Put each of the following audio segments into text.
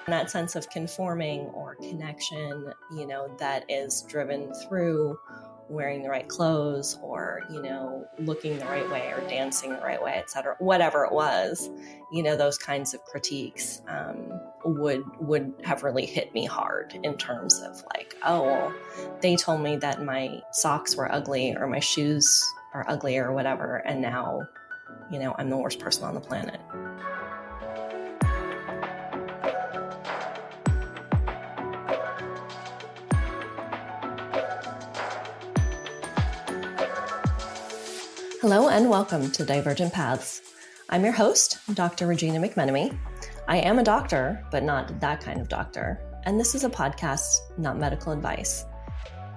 That sense of conforming or connection, that is driven through wearing the right clothes or, looking the right way or dancing the right way, et cetera, whatever it was, those kinds of critiques would have really hit me hard in terms of like, oh, well, they told me that my socks were ugly or my shoes are ugly or whatever. And now, I'm the worst person on the planet. Hello and welcome to Divergent Paths. I'm your host, Dr. Regina McMenemy. I am a doctor, but not that kind of doctor. And this is a podcast, not medical advice.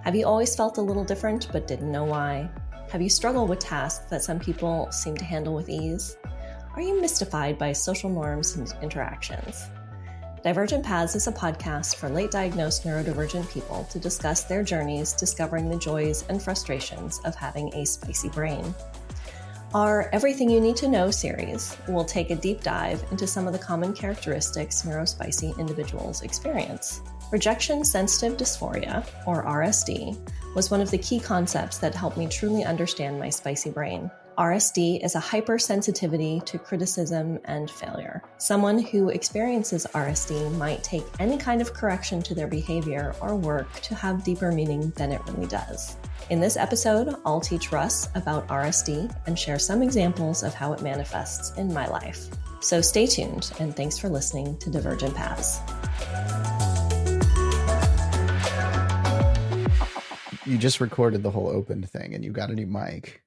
Have you always felt a little different but didn't know why? Have you struggled with tasks that some people seem to handle with ease? Are you mystified by social norms and interactions? Divergent Paths is a podcast for late diagnosed neurodivergent people to discuss their journeys discovering the joys and frustrations of having a spicy brain. Our Everything You Need to Know series will take a deep dive into some of the common characteristics neurospicy individuals experience. Rejection Sensitive Dysphoria, or RSD, was one of the key concepts that helped me truly understand my spicy brain. RSD is a hypersensitivity to criticism and failure. Someone who experiences RSD might take any kind of correction to their behavior or work to have deeper meaning than it really does. In this episode, I'll teach Russ about RSD and share some examples of how it manifests in my life. So stay tuned, and thanks for listening to Divergent Paths. You just recorded the whole open thing and you got a new mic.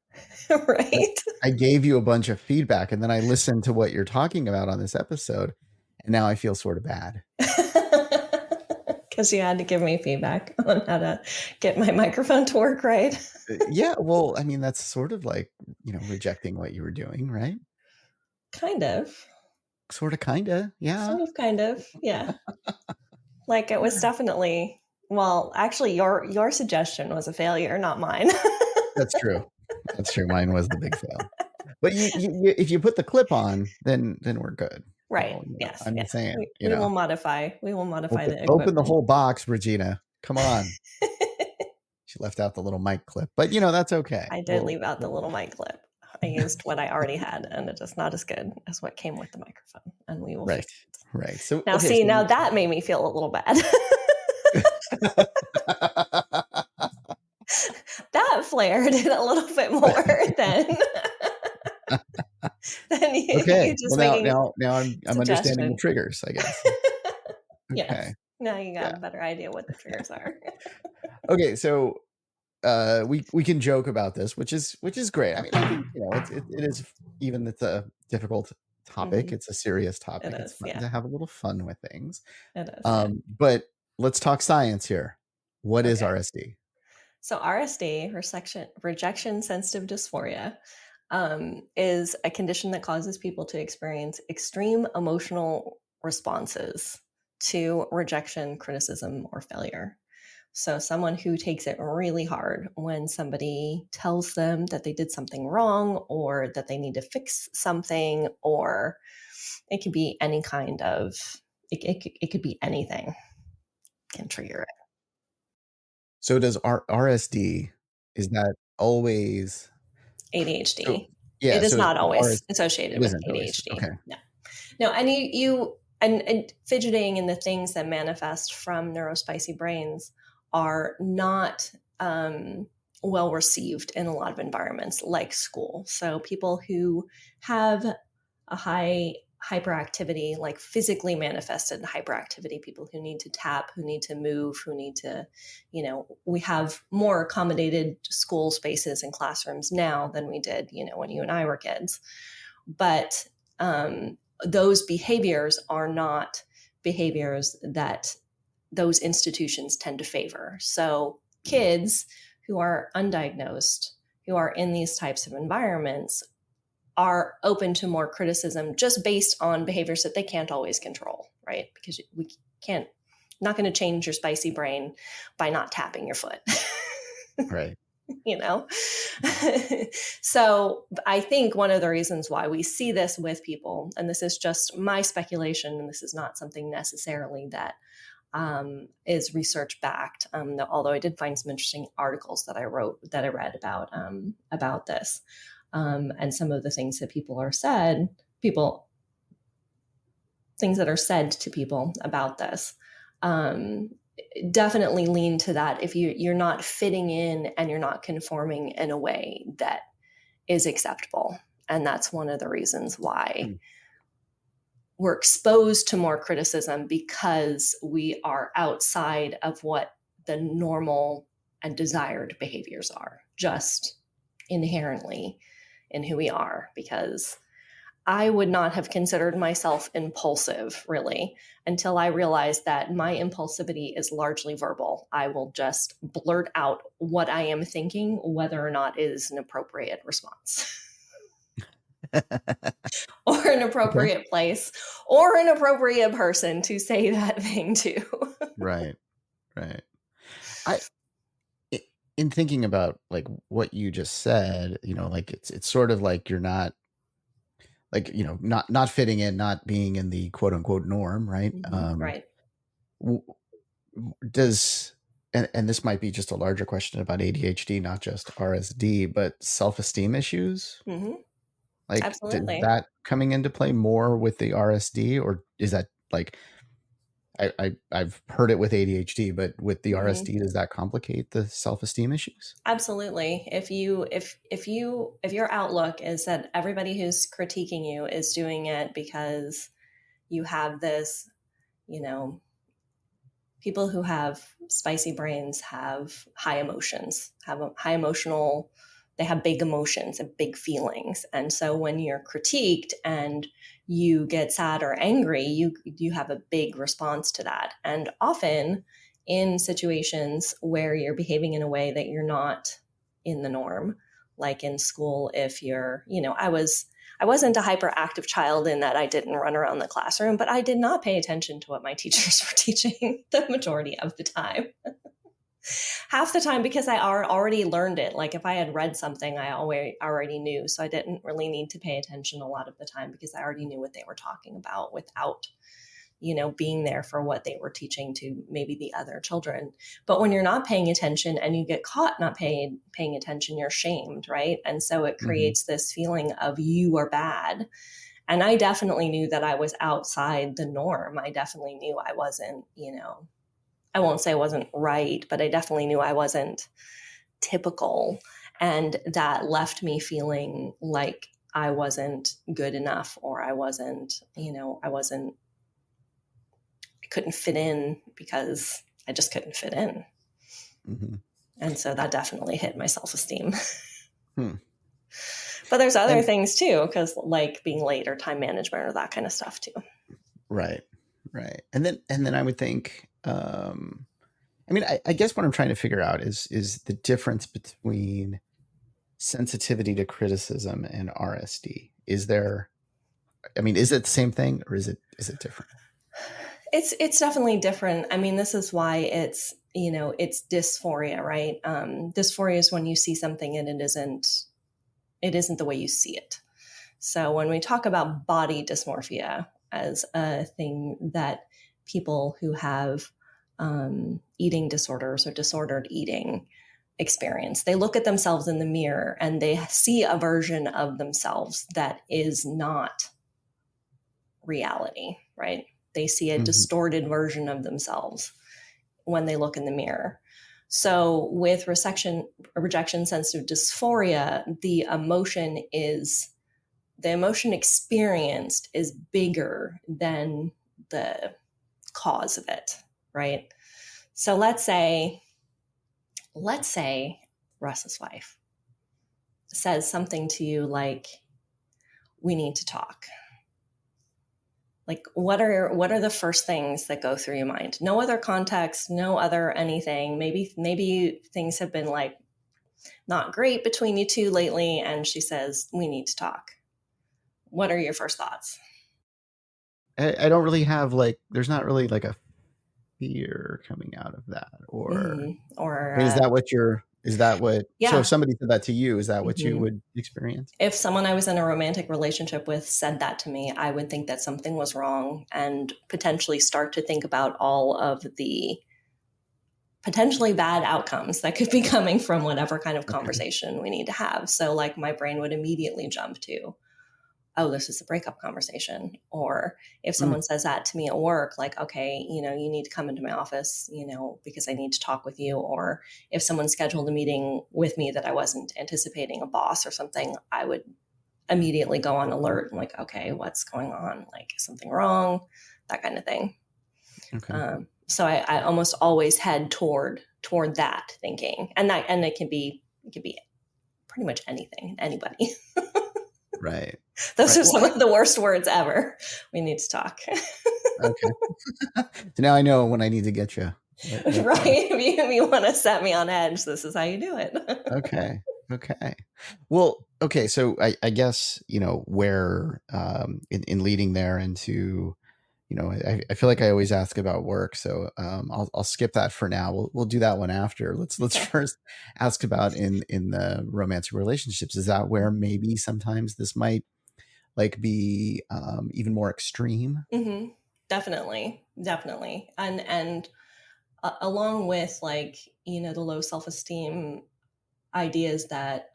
Right. I gave you a bunch of feedback and then I listened to what you're talking about on this episode and now I feel sort of bad. Because you had to give me feedback on how to get my microphone to work right. Yeah, well, I mean, that's sort of like, rejecting what you were doing, right? Kind of. Sort of, kind of, yeah. Sort of, kind of, yeah. Like it was definitely, well, actually your suggestion was a failure, not mine. That's true. That's true. Mine was the big fail. But you, if you put the clip on, then we're good. Right. Yes. I'm yes. saying, we will modify. We will modify the equipment. Open the whole box, Regina. Come on. She left out the little mic clip, but that's okay. I did leave out the little mic clip. I used what I already had, and it is not as good as what came with the microphone. And we will fix it. Right. So now, now that made me feel a little bad. That flared it a little bit more than you. Okay. You just now I'm understanding the triggers, I guess. Okay. Yes. Now you got a better idea what the triggers are. Okay, so we can joke about this, which is great. I mean, I think it is, even it's a difficult topic. It's a serious topic. It's fun to have a little fun with things. It is. But let's talk science here. What is RSD? So RSD, rejection sensitive dysphoria, is a condition that causes people to experience extreme emotional responses to rejection, criticism, or failure. So someone who takes it really hard when somebody tells them that they did something wrong or that they need to fix something, or it could be any kind of, it could be anything can trigger it. So does RSD, is that always ADHD? So, yeah, it is not always associated with ADHD. Always. Okay. No, and fidgeting and the things that manifest from neurospicy brains are not well received in a lot of environments like school. So people who have a high hyperactivity, like physically manifested hyperactivity, people who need to tap, who need to move, who need to, we have more accommodated school spaces and classrooms now than we did, when you and I were kids. But those behaviors are not behaviors that those institutions tend to favor. So kids who are undiagnosed, who are in these types of environments, are open to more criticism just based on behaviors that they can't always control, right? Because we not going to change your spicy brain by not tapping your foot. Right. you know? So I think one of the reasons why we see this with people, and this is just my speculation, and this is not something necessarily that is research backed. Although I did find some interesting articles that I read about this, and some of the things that things that are said to people about this. Definitely lean to that. If you're not fitting in and you're not conforming in a way that is acceptable, and that's one of the reasons why we're exposed to more criticism, because we are outside of what the normal and desired behaviors are, just inherently in who we are. Because I would not have considered myself impulsive, really, until I realized that my impulsivity is largely verbal. I will just blurt out what I am thinking, whether or not it is an appropriate response. Or an appropriate place, or an appropriate person to say that thing to. Right. In thinking about like what you just said, like it's sort of like you're not like, not fitting in, not being in the quote unquote norm, right? Right. Does and this might be just a larger question about ADHD, not just RSD, but self-esteem issues. Like, Absolutely. that coming into play more with the RSD, or is that like I've heard it with ADHD, but with the RSD, does that complicate the self-esteem issues? Absolutely. If your outlook is that everybody who's critiquing you is doing it because you have this, people who have spicy brains have high emotions, they have big emotions and big feelings. And so when you're critiqued and you get sad or angry, you have a big response to that. And often in situations where you're behaving in a way that you're not in the norm, like in school, if you're, I wasn't a hyperactive child in that I didn't run around the classroom, but I did not pay attention to what my teachers were teaching the majority of the time. Half the time, because I already learned it. Like if I had read something, I already knew. So I didn't really need to pay attention a lot of the time, because I already knew what they were talking about without being there for what they were teaching to maybe the other children. But when you're not paying attention and you get caught not paying attention, you're shamed, right? And so it creates this feeling of you are bad. And I definitely knew that I was outside the norm. I definitely knew I wasn't, I won't say I wasn't right, but I definitely knew I wasn't typical. And that left me feeling like I wasn't good enough, or I couldn't fit in, because I just couldn't fit in. And so that definitely hit my self-esteem. But there's other things too, because like being late or time management or that kind of stuff too. Right. And then I would think, I guess what I'm trying to figure out is the difference between sensitivity to criticism and RSD. Is it the same thing, or is it different? It's definitely different. This is why it's dysphoria, right? Dysphoria is when you see something and it isn't the way you see it. So when we talk about body dysmorphia as a thing that people who have eating disorders or disordered eating experience, they look at themselves in the mirror and they see a version of themselves that is not reality, right? They see a distorted version of themselves when they look in the mirror. So with rejection sensitive dysphoria, the emotion experienced is bigger than the cause of it, right? So let's say Russ's wife says something to you like, "We need to talk." Like, what are the first things that go through your mind? No other context, no other anything. Maybe things have been like not great between you two lately, and she says, "We need to talk." What are your first thoughts? I don't really have there's not really like a fear coming out of that, or is that what Is that what, so Yeah. if somebody said that to you, is that what you Mm-hmm. would experience? If someone I was in a romantic relationship with said that to me, I would think that something was wrong and potentially start to think about all of the potentially bad outcomes that could be coming from whatever kind of conversation we need to have. So like my brain would immediately jump to, oh, this is a breakup conversation. Or if someone says that to me at work, like, okay, you need to come into my office, because I need to talk with you. Or if someone scheduled a meeting with me that I wasn't anticipating, a boss or something, I would immediately go on alert and like, okay, what's going on? Like, is something wrong? That kind of thing. Okay. So I almost always head toward that thinking, and it can be pretty much anything, anybody. Right. Those Right. are some of the worst words ever. We need to talk. Okay. So now I know when I need to get you. Right. If you want to set me on edge, this is how you do it. Okay. Okay. Well, okay. So I guess, where, in leading there into, I feel like I always ask about work. So, I'll skip that for now. We'll do that one after. Let's first ask about in the romantic relationships. Is that where maybe sometimes this might like be, even more extreme? Mm-hmm. Definitely. And along with like, the low self-esteem ideas that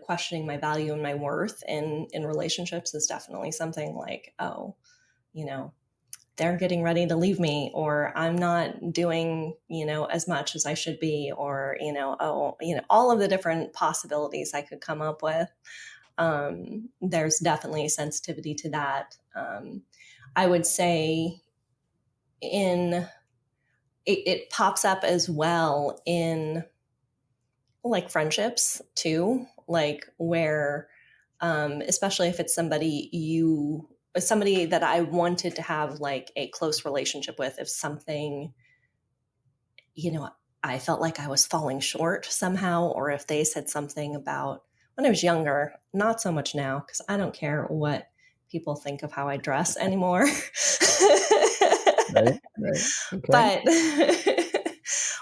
questioning my value and my worth in relationships is definitely something like, oh, you know they're getting ready to leave me, or I'm not doing as much as I should be, or all of the different possibilities I could come up with. There's definitely sensitivity to that. I would say in it pops up as well in like friendships too, like where especially if it's somebody that I wanted to have like a close relationship with, if something, I felt like I was falling short somehow, or if they said something about when I was younger, not so much now, because I don't care what people think of how I dress anymore. Right. Right. Okay. But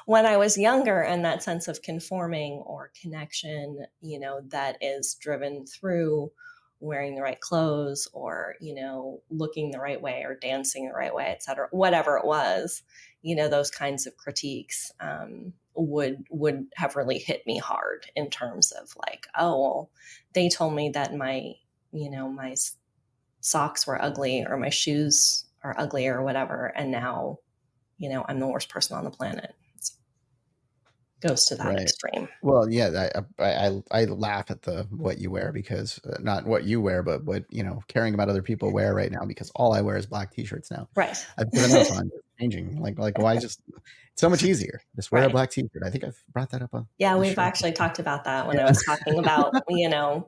when I was younger, and that sense of conforming or connection, that is driven through wearing the right clothes, or, looking the right way, or dancing the right way, et cetera, whatever it was, those kinds of critiques would have really hit me hard in terms of like, oh, well, they told me that my socks were ugly, or my shoes are ugly, or whatever, and now I'm the worst person on the planet. It goes to that Right. extreme. Well, yeah, I laugh at the what you wear, because not what you wear, but what, caring about other people wear right now, because all I wear is black t-shirts now. Right. I've given up on changing. Like why just, it's so much easier. Just wear a Right. black t-shirt. I think I've brought that up on Yeah, the we've show. actually talked about that when I Yeah. was talking about, My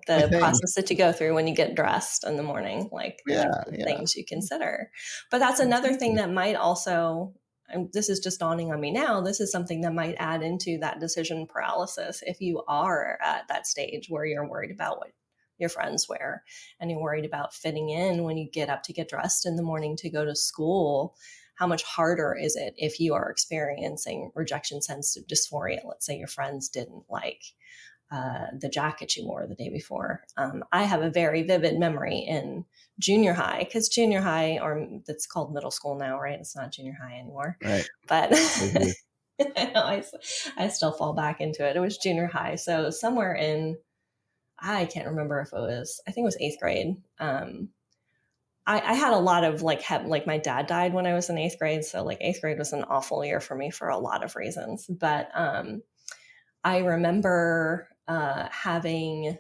the thing. process that you go through when you get dressed in the morning, like the Yeah. different Yeah. things you consider. But that's another thing Exactly. that might also, and this is just dawning on me now, this is something that might add into that decision paralysis if you are at that stage where you're worried about what your friends wear, and you're worried about fitting in when you get up to get dressed in the morning to go to school. How much harder is it if you are experiencing rejection sensitive dysphoria? Let's say your friends didn't like the jacket you wore the day before. I have a very vivid memory in junior high, because junior high, or that's called middle school now, right? It's not junior high anymore. Right. But Agree. I still fall back into it. It was junior high. So somewhere in, I can't remember if it was, I think it was eighth grade. I had a lot of like my dad died when I was in eighth grade. So like eighth grade was an awful year for me for a lot of reasons. But I remember having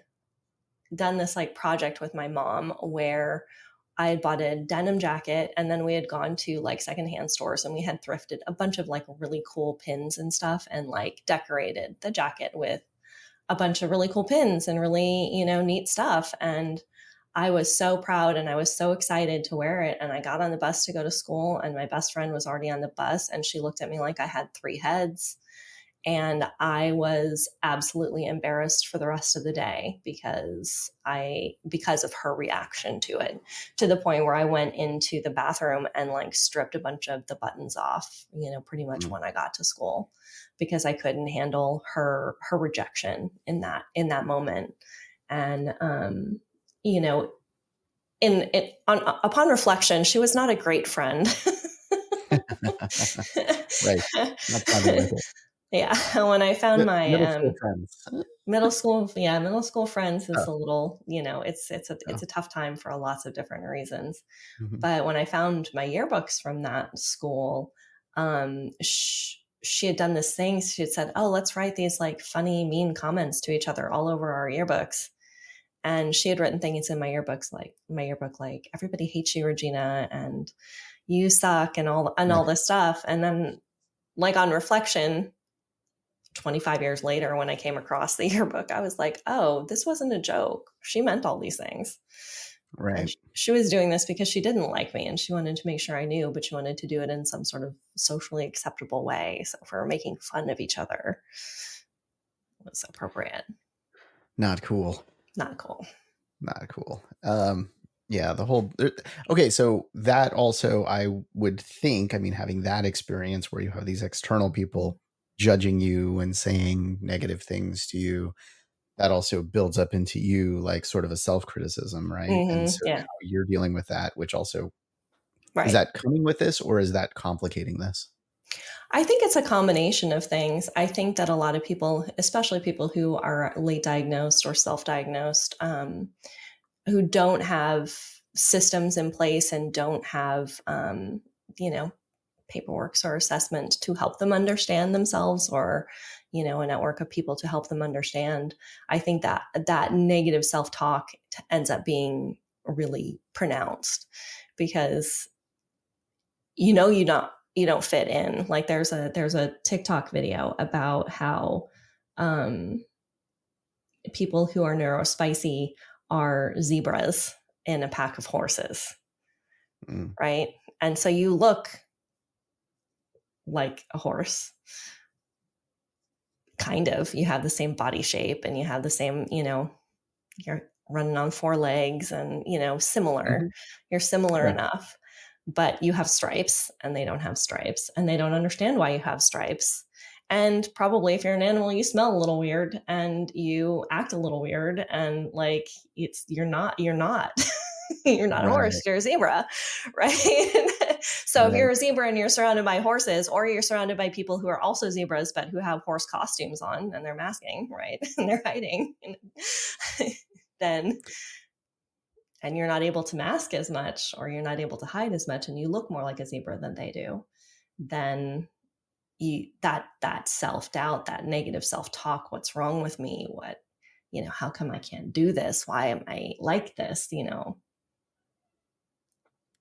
done this like project with my mom where I had bought a denim jacket, and then we had gone to like secondhand stores, and we had thrifted a bunch of like really cool pins and stuff, and like decorated the jacket with a bunch of really cool pins and really, neat stuff. And I was so proud, and I was so excited to wear it. And I got on the bus to go to school, and my best friend was already on the bus, and she looked at me like I had three heads. And I was absolutely embarrassed for the rest of the day because of her reaction to it, to the point where I went into the bathroom and like stripped a bunch of the buttons off, pretty much when I got to school, because I couldn't handle her rejection in that moment. And, upon reflection, she was not a great friend. Right. Not sounding like it. Yeah. When I found my middle school friends. middle school friends is Oh, a little, it's a tough time for lots of different reasons. mhm. But when I found my yearbooks from that school, she had done this thing. She had said, "Oh, let's write these like funny, mean comments to each other all over our yearbooks." And she had written things in my yearbook, like "Everybody hates you, Regina," and "You suck," and all this stuff. And then, like, on reflection, 25 years later, when I came across the yearbook, I was like, "Oh, this wasn't a joke. She meant all these things." And Right. she was doing this because she didn't like me and she wanted to make sure I knew, but she wanted to do it in some sort of socially acceptable way. So if we were making fun of each other, it was appropriate. Not cool. Not cool. Not cool. Yeah, okay, so that also, I would think, I mean, having that experience where you have these external people judging you and saying negative things to you, that also builds up into you like sort of a self-criticism, right? And so Yeah. now you're dealing with that, which also, is Right. that coming with this, or is that complicating this? I think it's a combination of things. I think that a lot of people, especially people who are late diagnosed or self-diagnosed, who don't have systems in place and don't have, paperwork or assessment to help them understand themselves, or, a network of people to help them understand. I think that that negative self-talk ends up being really pronounced because you don't fit in. Like there's a TikTok video about how people who are neurospicy are zebras in a pack of horses, Mm. right? And so you look like a horse, kind of. You have the same body shape and you have the same, you're running on four legs and, similar. Mhm. You're similar Yeah. enough, but you have stripes and they don't have stripes and they don't understand why you have stripes. And probably if you're an animal, you smell a little weird and you act a little weird and like you're not you're not a horse, Right. you're a zebra, right? So if Right. you're a zebra and you're surrounded by horses, or you're surrounded by people who are also zebras but who have horse costumes on and they're masking, right? And they're hiding, then and you're not able to mask as much or you're not able to hide as much and you look more like a zebra than they do, then that self-doubt, that negative self-talk, what's wrong with me? How come I can't do this? Why am I like this?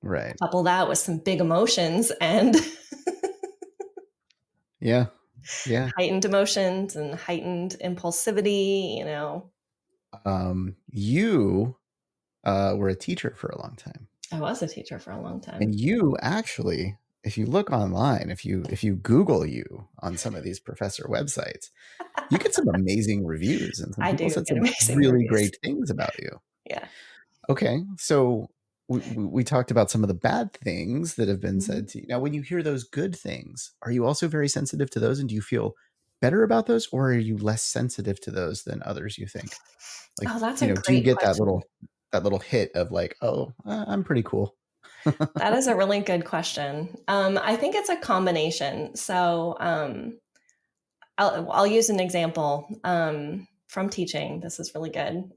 Right. Couple that with some big emotions and Yeah. Yeah. heightened emotions and heightened impulsivity. You were a teacher for a long time. I was a teacher for a long And time. you actually, if you look online, if you Google you on some of these professor websites, you get some amazing reviews, and some I people do said get some amazing really reviews. great things about you. Yeah. Okay, so we talked about some of the bad things that have been Mhm. said to you. Now, when you hear those good things, are you also very sensitive to those, and do you feel better about those, or are you less sensitive to those than others, you think? Like, Oh, that's a do you great get that question. little hit of like, "Oh, I'm pretty cool." That is a really good question. I think it's a combination. So I'll use an example from teaching. This is really good.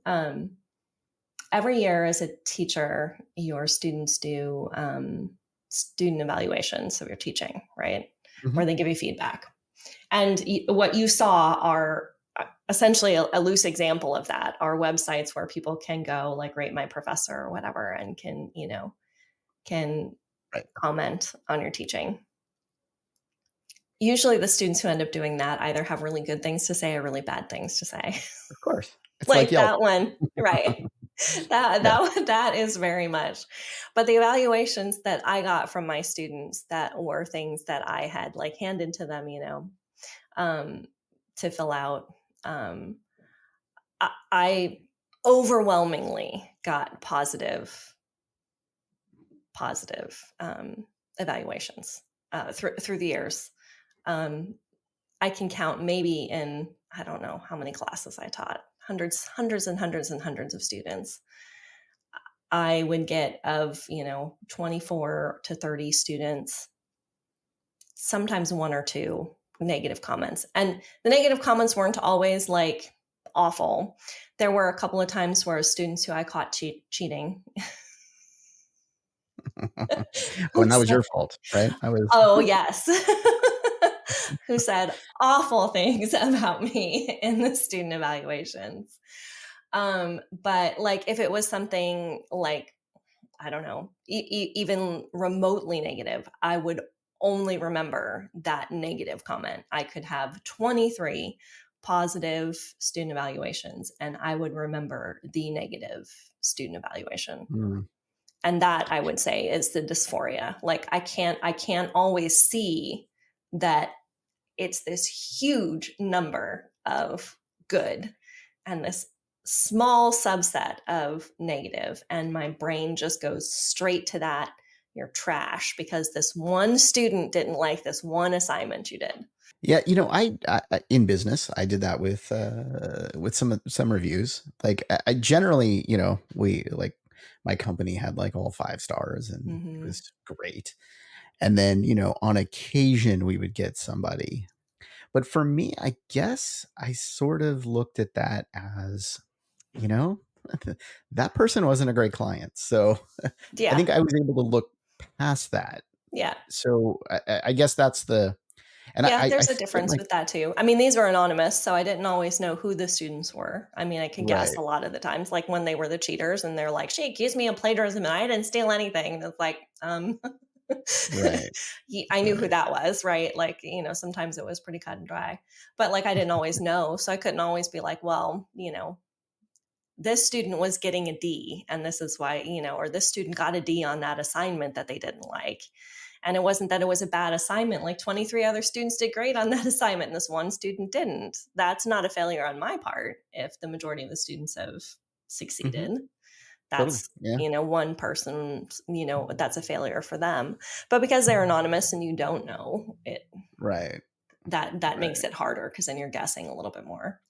Every year as a teacher, your students do student evaluations of your teaching, right? Mhm. Where they give you feedback. And what you saw are essentially a loose example of that are websites where people can go like rate my professor or whatever and can Right. comment on your teaching. Usually the students who end up doing that either have really good things to say or really bad things to say. Of course. It's like Like Yelp. that one, right? That Yeah. that is very much. But the evaluations that I got from my students that were things that I had like handed to them, to fill out. I overwhelmingly got positive evaluations through the years. I can count maybe in, I don't know how many classes I taught, hundreds and hundreds of students. I would get of, 24 to 30 students, sometimes one or two negative comments. And the negative comments weren't always like awful. There were a couple of times where students who I caught cheating. Oh, and that was your fault, right? Oh, yes. Who said awful things about me in the student evaluations. But like if it was something like, I don't know, even remotely negative, I would only remember that negative comment. I could have 23 positive student evaluations and I would remember the negative student evaluation. And that, I would say, is the dysphoria. Like I can't always see that it's this huge number of good and this small subset of negative, and my brain just goes straight to that. You're trash because this one student didn't like this one assignment you did. Yeah, I in business, I did that with some reviews. Like I generally, we like my company had like all 5 stars and it was great. And then, on occasion we would get somebody. But for me, I guess I sort of looked at that as, that person wasn't a great client. So Yeah. I think I was able to look past that. Yeah. So I guess that's the, and yeah, there's a difference with that too. I mean, these were anonymous, so I didn't always know who the students were. I mean, I could guess a lot of the times, like when they were the cheaters and they're like, she accused me of plagiarism and I didn't steal anything. And it's like, right. I knew who that was, right? Like, sometimes it was pretty cut and dry, but like I didn't always know. So I couldn't always be like, well, this student was getting a D and this is why, or this student got a D on that assignment that they didn't like. And it wasn't that it was a bad assignment. Like 23 other students did great on that assignment and this one student didn't. That's not a failure on my part if the majority of the students have succeeded. That's, one person, that's a failure for them. But because they're anonymous and you don't know it, right, that makes it harder because then you're guessing a little bit more.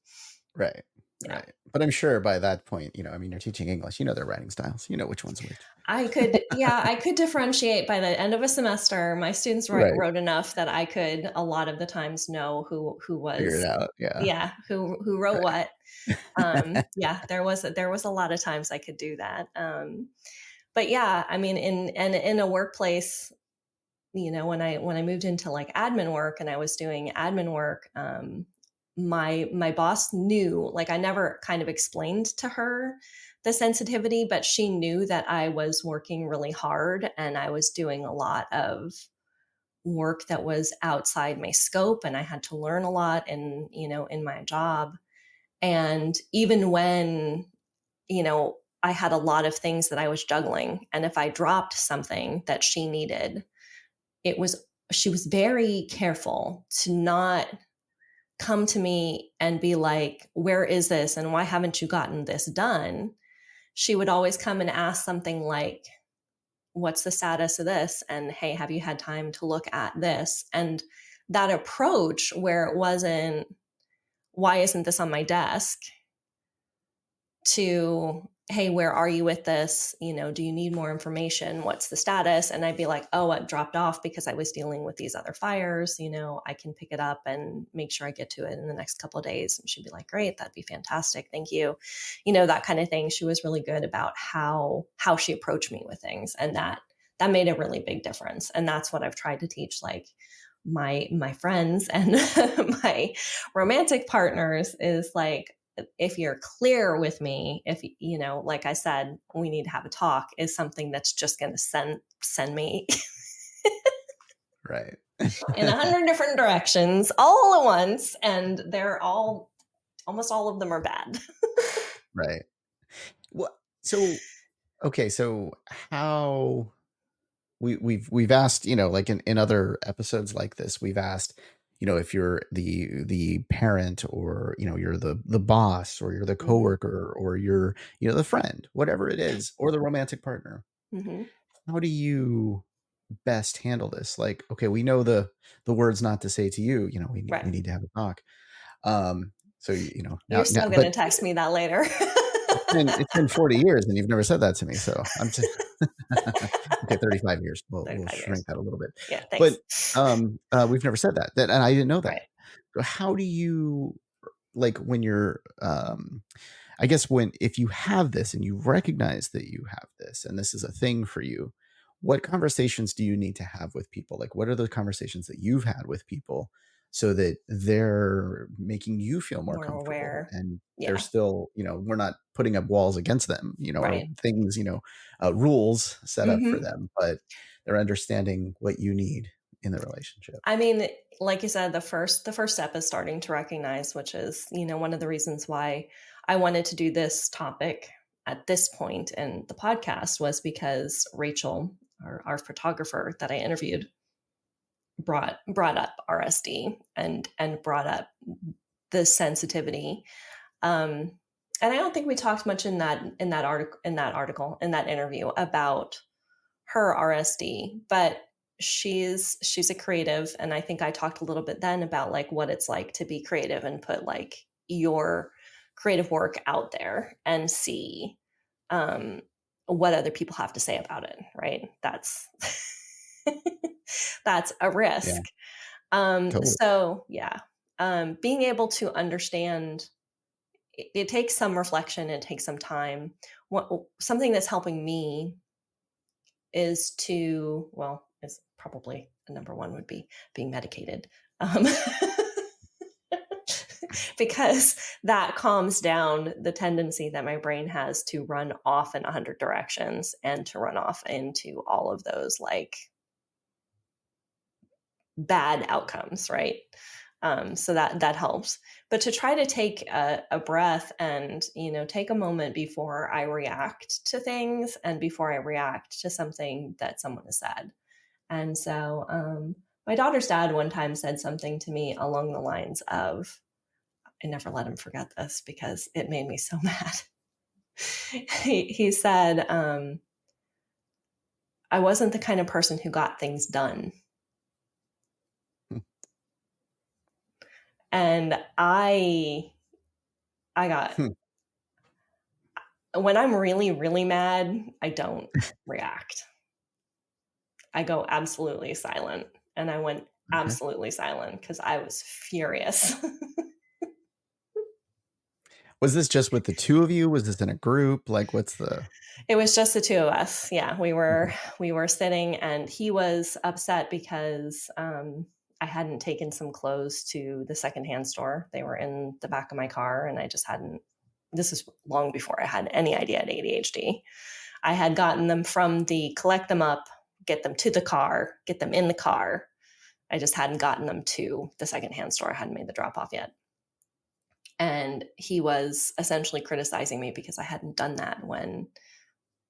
Right. Yeah. Right. But I'm sure by that point, you're teaching English, their writing styles, which one's which. I could differentiate by the end of a semester. My students wrote enough that I could a lot of the times know who was figure it out. Yeah. Who wrote what. There was a lot of times I could do that. But yeah, I mean, in a workplace, when I moved into like admin work and I was doing admin work, my boss knew, like I never kind of explained to her the sensitivity, but she knew that I was working really hard and I was doing a lot of work that was outside my scope and I had to learn a lot in my job. And even when, I had a lot of things that I was juggling, and if I dropped something that she needed, she was very careful to not come to me and be like, where is this? And why haven't you gotten this done? She would always come and ask something like, what's the status of this? And hey, have you had time to look at this? And that approach where it wasn't, why isn't this on my desk? To, hey, where are you with this? Do you need more information? What's the status? And I'd be like, oh, it dropped off because I was dealing with these other fires. I can pick it up and make sure I get to it in the next couple of days. And she'd be like, great, that'd be fantastic. Thank you. That kind of thing. She was really good about how she approached me with things. And that made a really big difference. And that's what I've tried to teach, like my friends and my romantic partners, is like, if you're clear with me, if like I said, we need to have a talk, is something that's just going to send me right in 100 different directions all at once, and they're almost all of them are bad. Right. Well, so okay, so how we've asked, like in other episodes like this, we've asked, if you're the parent, or, you're the boss, or you're the coworker, or you're, the friend, whatever it is, or the romantic partner. How do you best handle this? Like, okay, we know the words not to say to you, we need to have a talk. So, You're now, still going but to text me that later. it's been 40 years and you've never said that to me. So I'm just, okay, 35 years. We'll 35 shrink years. that a little bit. Yeah, thanks. But we've never said that, and I didn't know that. Right. So how do you, like, when you're, I guess, if you have this and you recognize that you have this and this is a thing for you, what conversations do you need to have with people? Like, what are the conversations that you've had with people so that they're making you feel more comfortable, aware. and they're Yeah. still, we're not putting up walls against them, or Right. things, rules set up for them, but they're understanding what you need in the relationship. I mean, like you said, the first step is starting to recognize, which is, one of the reasons why I wanted to do this topic at this point in the podcast, was because Rachel, our photographer that I interviewed, brought up RSD and brought up the sensitivity. And I don't think we talked much in that interview about her RSD, but she's a creative, and I think I talked a little bit then about like what it's like to be creative and put like your creative work out there and see what other people have to say about it, right? That's that's a risk. Yeah, totally. So yeah, being able to understand, it takes some reflection, it takes some time. Something that's helping me is is probably number one would be being medicated. Because that calms down the tendency that my brain has to run off in 100 directions and to run off into all of those like bad outcomes, right? So that helps. But to try to take a breath and, take a moment before I react to things and before I react to something that someone has said. And so my daughter's dad one time said something to me along the lines of, I never let him forget this because it made me so mad. He said, I wasn't the kind of person who got things done. And I got, when I'm really, really mad, I don't react. I go absolutely silent. And I went absolutely silent because I was furious. Was this just with the two of you? Was this in a group? Like, what's the... It was just the two of us. Yeah, we were sitting, and he was upset because I hadn't taken some clothes to the secondhand store. They were in the back of my car, and I just hadn't. This is long before I had any idea I had ADHD. I had gotten them from the collect them up, get them to the car, get them in the car. I just hadn't gotten them to the secondhand store. I hadn't made the drop off yet. And he was essentially criticizing me because I hadn't done that when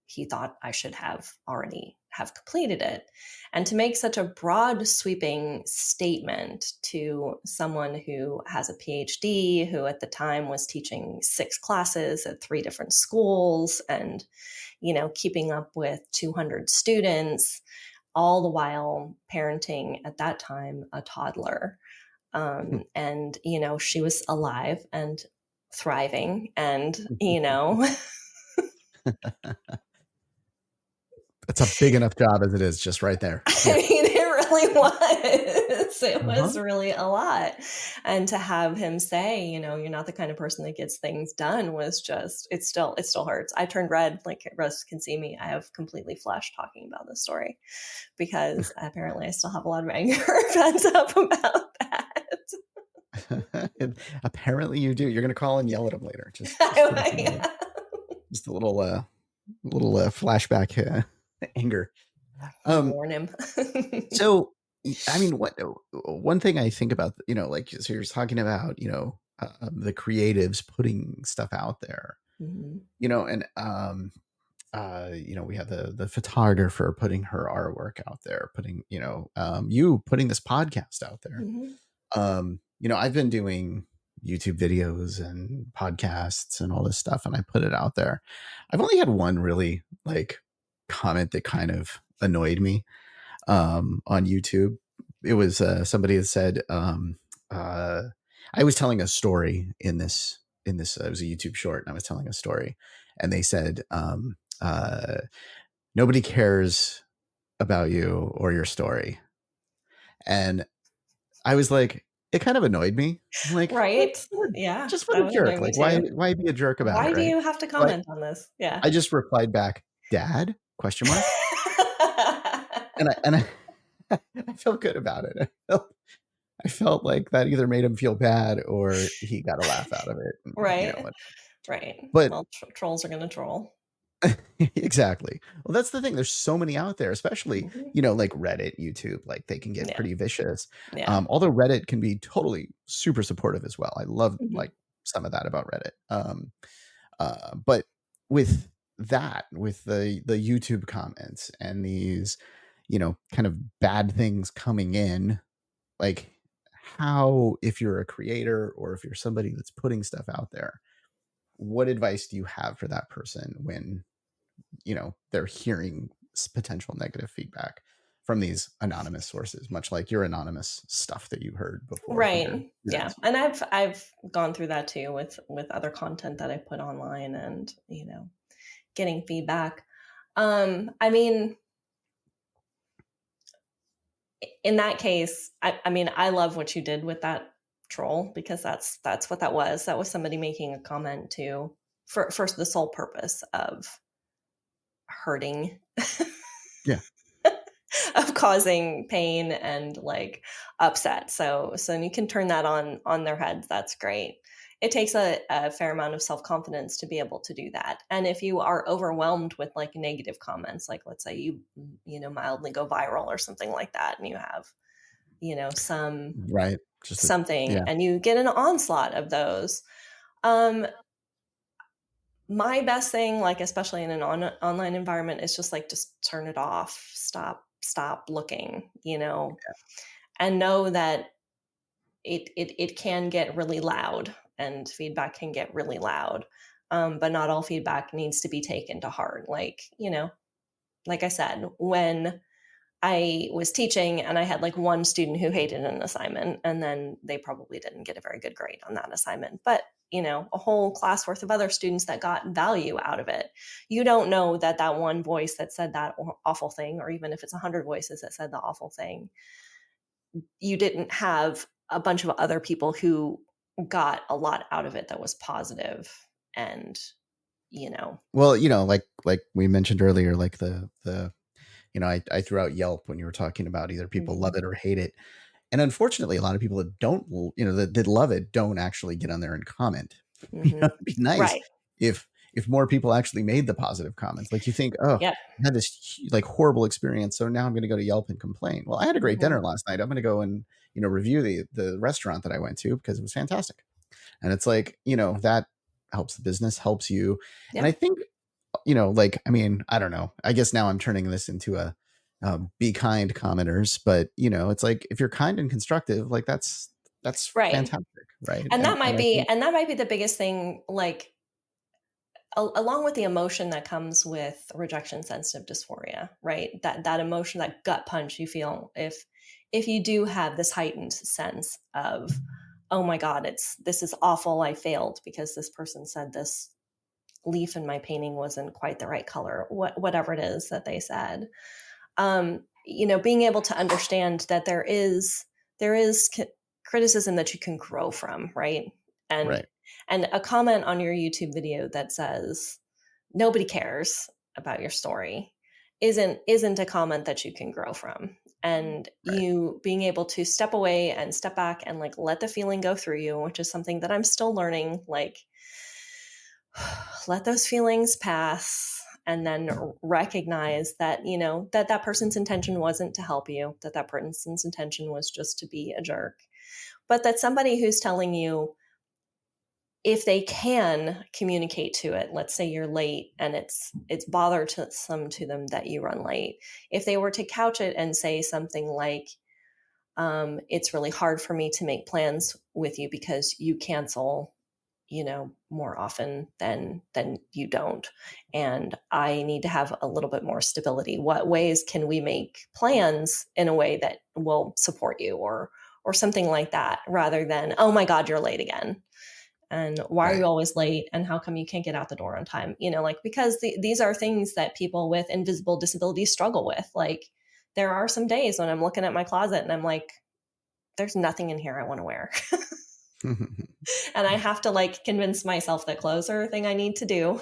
he thought I should have already have completed it. And to make such a broad sweeping statement to someone who has a PhD, who at the time was teaching 6 classes at 3 different schools and, keeping up with 200 students, all the while parenting at that time a toddler. And, she was alive and thriving and, It's a big enough job as it is, just right there. I mean, it really was. It was Uh-huh. really a lot. And to have him say, you're not the kind of person that gets things done was just, it still hurts. I turned red, like Russ can see me. I have completely flushed talking about this story because apparently I still have a lot of anger pent up about that. Apparently you do. You're going to call and yell at him later. Just a little flashback anger. Warn him. So, I mean, one thing I think about, like, so you're talking about, the creatives putting stuff out there, and we have the photographer putting her artwork out there, putting, you putting this podcast out there. I've been doing YouTube videos and podcasts and all this stuff, and I put it out there. I've only had one really like comment that kind of annoyed me on YouTube. It was somebody that said I was telling a story in this it was a YouTube short, and I was telling a story, and they said nobody cares about you or your story. And I was like, it kind of annoyed me. I'm like, right. Yeah. just what That a would jerk. annoy me Like, too. why be a jerk about it, Why do right? you have to So comment on this? Yeah. I just replied back, Dad? Question mark. And I felt good about it. I felt like that either made him feel bad or he got a laugh out of it. Right. What. Right. But Well, trolls are going to troll. exactly. Well, that's the thing. There's so many out there, especially, Mm-hmm. like Reddit, YouTube, like they can get Yeah. pretty vicious. Yeah. Although Reddit can be totally super supportive as well. I love Mm-hmm. like some of that about Reddit. But with with the YouTube comments and these, kind of bad things coming in, like how, if you're a creator or if you're somebody that's putting stuff out there, what advice do you have for that person when they're hearing potential negative feedback from these anonymous sources, much like your anonymous stuff that you heard before from your Right. Yeah. students? And I've gone through that too with other content that I put online and, getting feedback. I mean, in that case, I mean, I love what you did with that troll, because that's what that was. That was somebody making a comment for the sole purpose of hurting. Yeah. Of causing pain and like upset. So you can turn that on their heads. That's great. It takes a fair amount of self-confidence to be able to do that. And if you are overwhelmed with like negative comments, like let's say you mildly go viral or something like that, and you have Right. Just something, yeah. and you get an onslaught of those, um my best thing, like especially in an online environment, is just turn it off. Stop looking, and know that it can get really loud, and feedback can get really loud. But not all feedback needs to be taken to heart. Like, like I said, when I was teaching and I had like one student who hated an assignment, and then they probably didn't get a very good grade on that assignment. But, a whole class worth of other students that got value out of it. You don't know that that one voice that said that awful thing, or even if it's 100 voices that said the awful thing, you didn't have a bunch of other people who got a lot out of it that was positive. And, Well, like we mentioned earlier, like the I threw out Yelp when you were talking about either people love mhm. it or hate it. And unfortunately, a lot of people that don't, that love it don't actually get on there and comment. Mhm. It'd be nice Right. if more people actually made the positive comments. Like you think, oh, Yeah. I had this like horrible experience, so now I'm going to go to Yelp and complain. Well, I had a great Mhm. dinner last night. I'm going to go and review the restaurant that I went to because it was fantastic. And it's like that helps the business, helps you. And Yeah. I think like, I mean, I don't know. I guess now I'm turning this into a be kind commenters, but it's like if you're kind and constructive, like that's Right. fantastic, right? And that might I be think and that might be the biggest thing, like along with the emotion that comes with rejection sensitive dysphoria, right? That emotion, that gut punch you feel if you do have this heightened sense of, oh my God, this is awful. I failed because this person said this leaf in my painting wasn't quite the right color, whatever it is that they said. Being able to understand that there is criticism that you can grow from, right? And right. and a comment on your YouTube video that says nobody cares about your story isn't a comment that you can grow from. And Right. you being able to step away and step back and like let the feeling go through you, which is something that I'm still learning, like let those feelings pass, and then recognize that that person's intention wasn't to help you, that person's intention was just to be a jerk. But that somebody who's telling you, if they can communicate to it, let's say you're late and it's bothersome to them that you run late, if they were to couch it and say something like, it's really hard for me to make plans with you because you cancel, more often than you don't. And I need to have a little bit more stability. What ways can we make plans in a way that will support you, or something like that, rather than, oh my God, you're late again. And why are you always late? And how come you can't get out the door on time? Because these are things that people with invisible disabilities struggle with. Like, there are some days when I'm looking at my closet and I'm like, there's nothing in here I want to wear. And I have to convince myself that clothes are a thing I need to do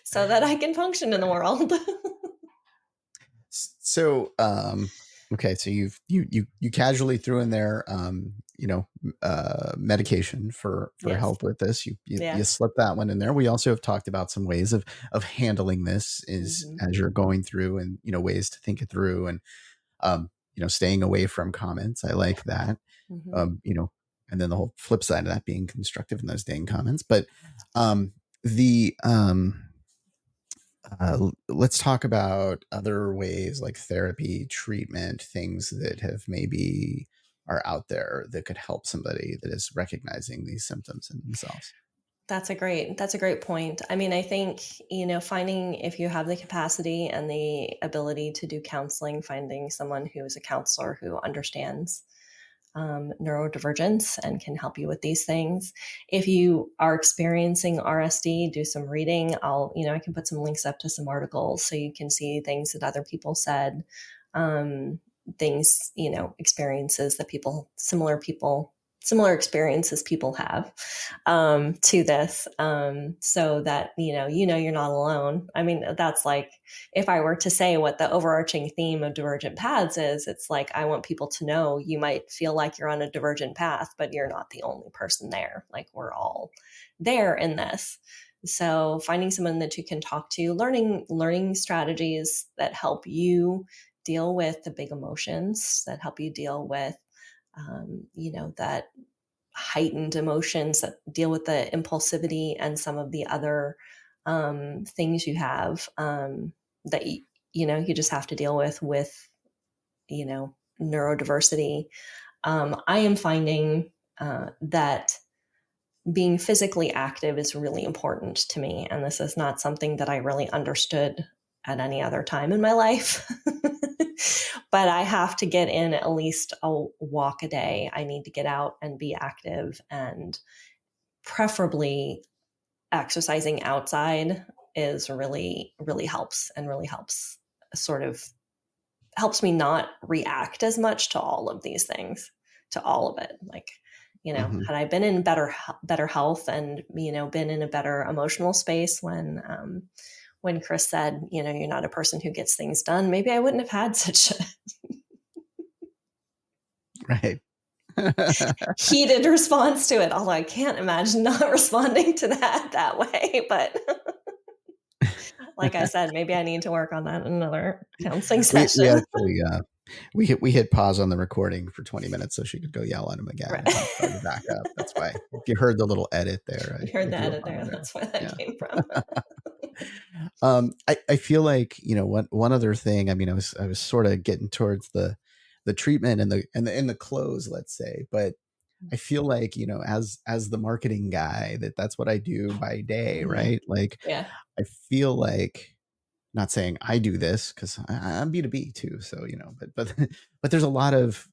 so that I can function in the world. So, okay, so you casually threw in there, medication for Yes. help with this. You slipped that one in there. We also have talked about some ways of handling this as you're going through, and ways to think it through, and staying away from comments. I like that. And then the whole flip side of that being constructive in those dang comments. But the let's talk about other ways like therapy, treatment, things that have maybe are out there that could help somebody that is recognizing these symptoms in themselves. That's a great point. I mean, I think, finding, if you have the capacity and the ability to do counseling, finding someone who is a counselor who understands neurodivergence and can help you with these things. If you are experiencing RSD, do some reading. I can put some links up to some articles so you can see things that other people said, things, experiences that similar experiences people have to this, so that you're not alone. I mean, that's like, if I were to say what the overarching theme of Divergent Paths is, it's like, I want people to know you might feel like you're on a divergent path, but you're not the only person there. Like, we're all there in this. So finding someone that you can talk to, learning strategies that help you deal with the big emotions, that help you deal with that heightened emotions, that deal with the impulsivity and some of the other things you have, that you just have to deal with neurodiversity. I am finding that being physically active is really important to me, and this is not something that I really understood at any other time in my life. But I have to get in at least a walk a day. I need to get out and be active, and preferably exercising outside is really, really helps, and really helps me not react as much to all of these things, to all of it. Like, had I been in better health and, been in a better emotional space when Chris said, you're not a person who gets things done, maybe I wouldn't have had such Right. heated response to it. Although I can't imagine not responding to that way. But like I said, maybe I need to work on that in another counseling session. We actually we hit pause on the recording for 20 minutes so she could go yell at him again, right, and start to back up. That's why, if you heard the little edit there, you heard the edit there. That's where that came from. I feel like, one other thing. I mean, I was sort of getting towards the treatment and the close, let's say, but I feel like, as the marketing guy, that's what I do by day, right? Like, yeah. I feel like, not saying I do this because I'm B2B too. So, but there's a lot of,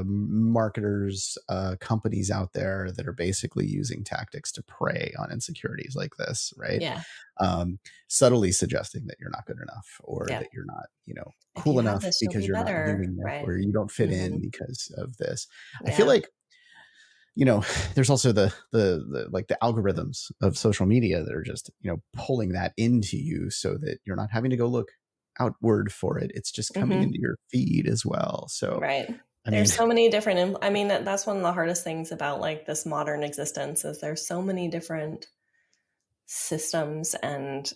marketers, companies out there that are basically using tactics to prey on insecurities like this, right? Yeah. Subtly suggesting that you're not good enough, or that you're not, cool enough because you're not doing this, right, or you don't fit in because of this. Yeah. I feel like, there's also the like the algorithms of social media that are just, pulling that into you so that you're not having to go look outward for it. It's just coming into your feed as well. So, right. There's so many different, I mean, that's one of the hardest things about like this modern existence, is there's so many different systems and,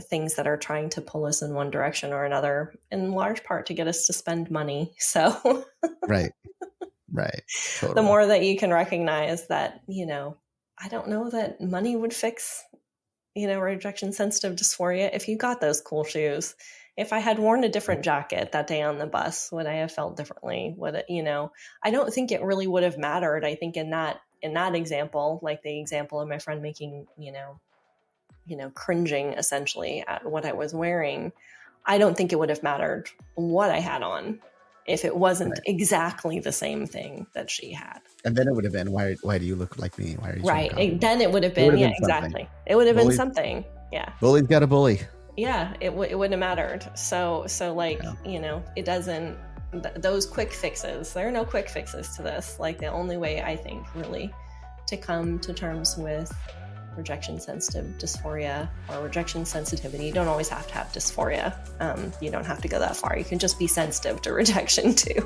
things that are trying to pull us in one direction or another, in large part to get us to spend money. So right. Totally. The more that you can recognize that, I don't know that money would fix, rejection sensitive dysphoria. If you got those cool shoes If I had worn a different jacket that day on the bus, would I have felt differently? Would it, I don't think it really would have mattered. I think in that example, like the example of my friend making, cringing essentially at what I was wearing, I don't think it would have mattered what I had on if it wasn't exactly the same thing that she had. And then it would have been, why do you look like me? Why are you right? Then it would have been, exactly. It would have been something. Yeah. Bully's got a bully. Yeah, it wouldn't have mattered. So like, it doesn't, those quick fixes, there are no quick fixes to this. Like the only way I think really to come to terms with rejection sensitive dysphoria or rejection sensitivity, you don't always have to have dysphoria. You don't have to go that far. You can just be sensitive to rejection too.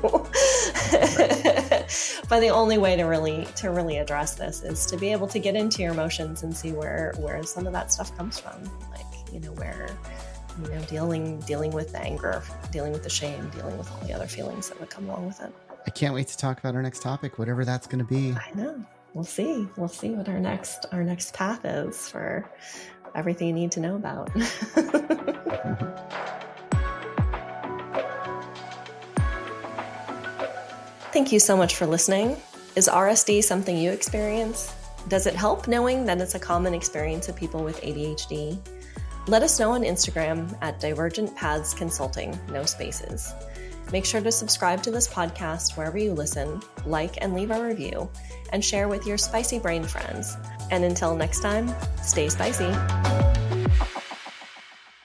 But the only way to really address this is to be able to get into your emotions and see where some of that stuff comes from. Like, where, dealing with the anger, dealing with the shame, dealing with all the other feelings that would come along with it. I can't wait to talk about our next topic, whatever that's going to be. I know. We'll see what our next path is for everything you need to know about. Thank you so much for listening. Is RSD something you experience? Does it help knowing that it's a common experience of people with ADHD? Let us know on Instagram at Divergent Paths Consulting, no spaces. Make sure to subscribe to this podcast wherever you listen, like and leave a review, and share with your spicy brain friends. And until next time, stay spicy.